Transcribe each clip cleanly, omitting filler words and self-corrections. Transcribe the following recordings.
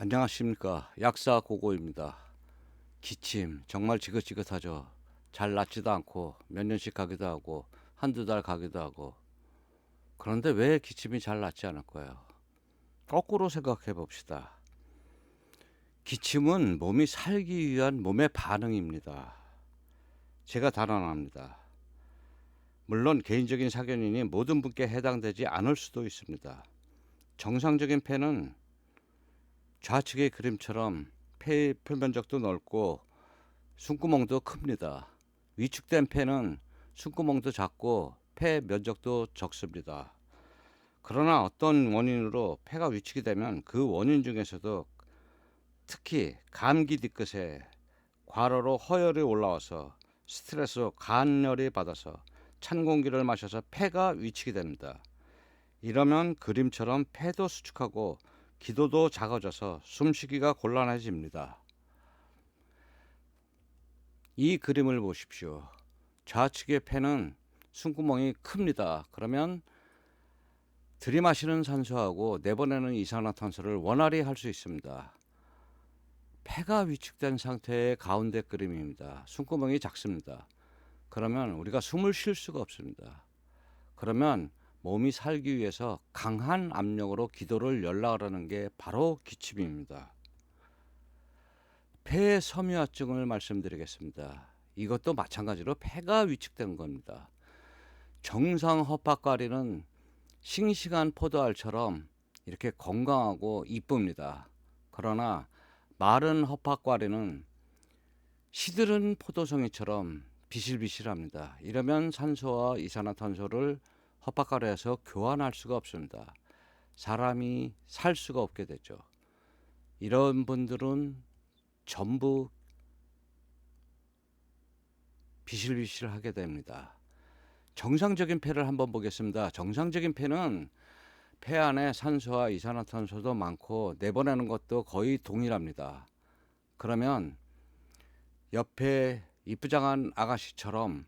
안녕하십니까. 약사 고고입니다. 기침 정말 지긋지긋하죠. 잘 낫지도 않고 몇 년씩 가기도 하고 한두 달 가기도 하고. 그런데 왜 기침이 잘 낫지 않을까요? 거꾸로 생각해 봅시다. 기침은 몸이 살기 위한 몸의 반응입니다. 제가 단언합니다. 물론 개인적인 사견이니 모든 분께 해당되지 않을 수도 있습니다. 정상적인 폐는 좌측의 그림처럼 폐의 표면적도 넓고 숨구멍도 큽니다. 위축된 폐는 숨구멍도 작고 폐 면적도 적습니다. 그러나 어떤 원인으로 폐가 위축이 되면 그 원인 중에서도 특히 감기 뒤끝에 과로로 허열이 올라와서 스트레스 간열이 받아서 찬 공기를 마셔서 폐가 위축이 됩니다. 이러면 그림처럼 폐도 수축하고 기도도 작아져서 숨쉬기가 곤란해집니다. 이 그림을 보십시오. 좌측의 폐는 숨구멍이 큽니다. 그러면 들이마시는 산소하고 내보내는 이산화탄소를 원활히 할 수 있습니다. 폐가 위축된 상태의 가운데 그림입니다. 숨구멍이 작습니다. 그러면 우리가 숨을 쉴 수가 없습니다. 그러면 몸이 살기 위해서 강한 압력으로 기도를 열라하라는 게 바로 기침입니다. 폐의 섬유화증을 말씀드리겠습니다. 이것도 마찬가지로 폐가 위축된 겁니다. 정상 헛박가리는 싱싱한 포도알처럼 이렇게 건강하고 이쁩니다. 그러나 마른 헛박가리는 시들은 포도송이처럼 비실비실합니다. 이러면 산소와 이산화탄소를 헛박가리에서 교환할 수가 없습니다. 사람이 살 수가 없게 되죠. 이런 분들은 전부 비실비실하게 됩니다. 정상적인 폐를 한번 보겠습니다. 정상적인 폐는 폐 안에 산소와 이산화탄소도 많고 내보내는 것도 거의 동일합니다. 그러면 옆에 이쁘장한 아가씨처럼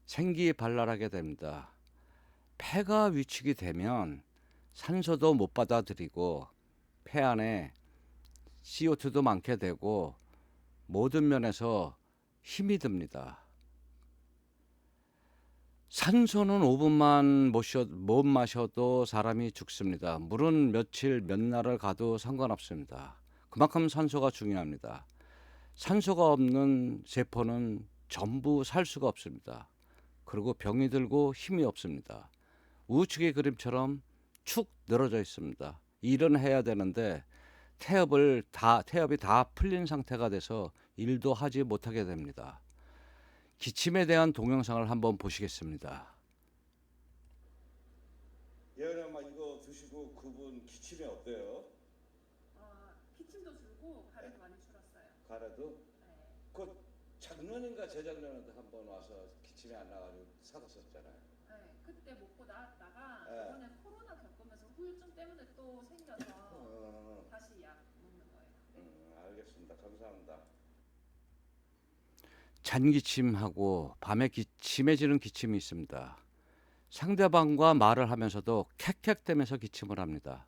생기발랄하게 됩니다. 폐가 위축이 되면 산소도 못 받아들이고 폐 안에 CO2도 많게 되고 모든 면에서 힘이 듭니다. 산소는 5분만 못 마셔도 사람이 죽습니다. 물은 며칠 몇 날을 가도 상관없습니다. 그만큼 산소가 중요합니다. 산소가 없는 세포는 전부 살 수가 없습니다. 그리고 병이 들고 힘이 없습니다. 우측의 그림처럼 축 늘어져 있습니다. 일은 해야 되는데 태엽이 다 풀린 상태가 돼서 일도 하지 못하게 됩니다. 기침에 대한 동영상을 한번 보시겠습니다. 예은이 엄마 이거 드시고 그분 기침이 어때요? 기침도 줄고 가래도 많이 줄었어요. 가래도? 네. 그 작년인가 재작년에도 한번 와서 기침이 안 나가지고 사갔었잖아요. 네. 그때 먹고 나왔다가 네. 이번에 코로나 겪으면서 후유증 때문에 또 생겨서 다시 약 먹는 거예요. 알겠습니다. 감사합니다. 잔기침하고 밤에 심해지는 기침이 있습니다. 상대방과 말을 하면서도 캑캑대면서 기침을 합니다.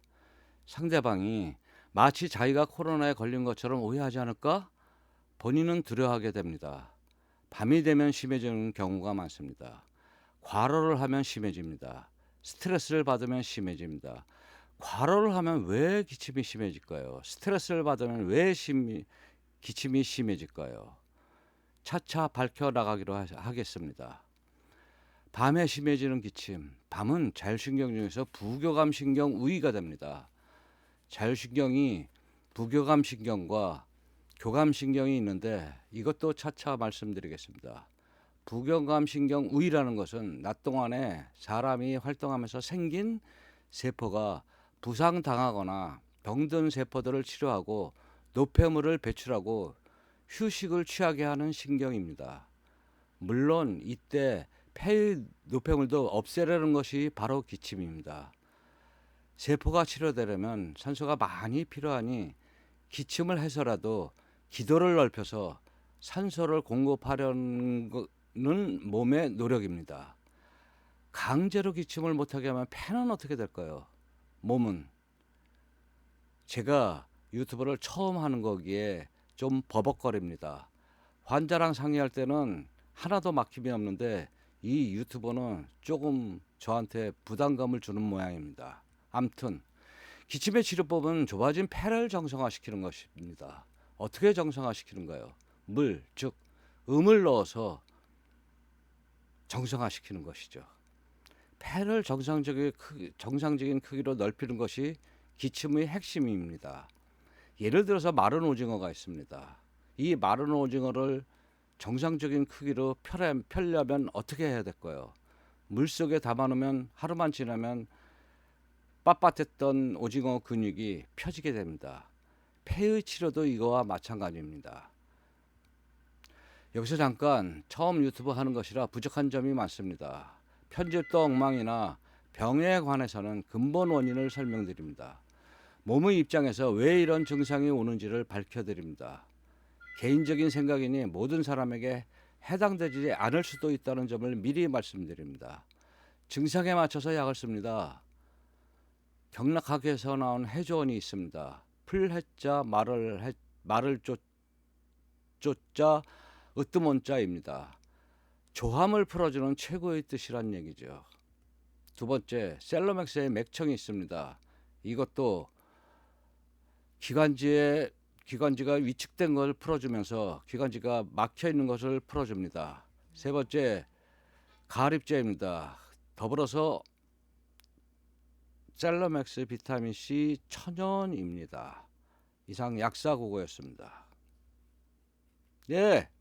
상대방이 마치 자기가 코로나에 걸린 것처럼 오해하지 않을까? 본인은 두려워하게 됩니다. 밤이 되면 심해지는 경우가 많습니다. 과로를 하면 심해집니다. 스트레스를 받으면 심해집니다. 과로를 하면 왜 기침이 심해질까요? 스트레스를 받으면 왜 기침이 심해질까요? 차차 밝혀나가기로 하겠습니다. 밤에 심해지는 기침. 밤은 자율신경 중에서 부교감신경 우위가 됩니다. 자율신경이 부교감신경과 교감신경이 있는데 이것도 차차 말씀드리겠습니다. 부교감신경 우위라는 것은 낮 동안에 사람이 활동하면서 생긴 세포가 부상당하거나 병든 세포들을 치료하고 노폐물을 배출하고 휴식을 취하게 하는 신경입니다. 물론 이때 폐의 노폐물도 없애려는 것이 바로 기침입니다. 세포가 치료되려면 산소가 많이 필요하니 기침을 해서라도 기도를 넓혀서 산소를 공급하려는 몸의 노력입니다. 강제로 기침을 못하게 하면 폐는 어떻게 될까요? 몸은 제가 유튜브를 처음 하는 거기에 좀 버벅거립니다. 환자랑 상의할 때는 하나도 막힘이 없는데 이 유튜버는 조금 저한테 부담감을 주는 모양입니다. 암튼 기침의 치료법은 좁아진 폐를 정상화시키는 것입니다. 어떻게 정상화시키는가요? 물, 즉 음을 넣어서 정상화시키는 것이죠. 폐를 정상적인 크기로 넓히는 것이 기침의 핵심입니다. 예를 들어서 마른 오징어가 있습니다. 이 마른 오징어를 정상적인 크기로 펴려면 어떻게 해야 될까요? 물속에 담아놓으면 하루만 지나면 빳빳했던 오징어 근육이 펴지게 됩니다. 폐의 치료도 이거와 마찬가지입니다. 여기서 잠깐 처음 유튜브 하는 것이라 부족한 점이 많습니다. 편집도 엉망이나 병에 관해서는 근본 원인을 설명드립니다. 몸의 입장에서 왜 이런 증상이 오는지를 밝혀드립니다. 개인적인 생각이니 모든 사람에게 해당되지 않을 수도 있다는 점을 미리 말씀드립니다. 증상에 맞춰서 약을 씁니다. 경락학에서 나온 해조언이 있습니다. 풀해자 말을 쫓자 으뜸원자입니다. 조함을 풀어주는 최고의 뜻이란 얘기죠. 두 번째, 셀로맥스의 맥청이 있습니다. 이것도 기관지가 위축된 것을 풀어주면서 기관지가 막혀 있는 것을 풀어줍니다. 세 번째, 가립제입니다. 더불어서 셀로맥스 비타민 C 천연입니다. 이상 약사고고였습니다. 예.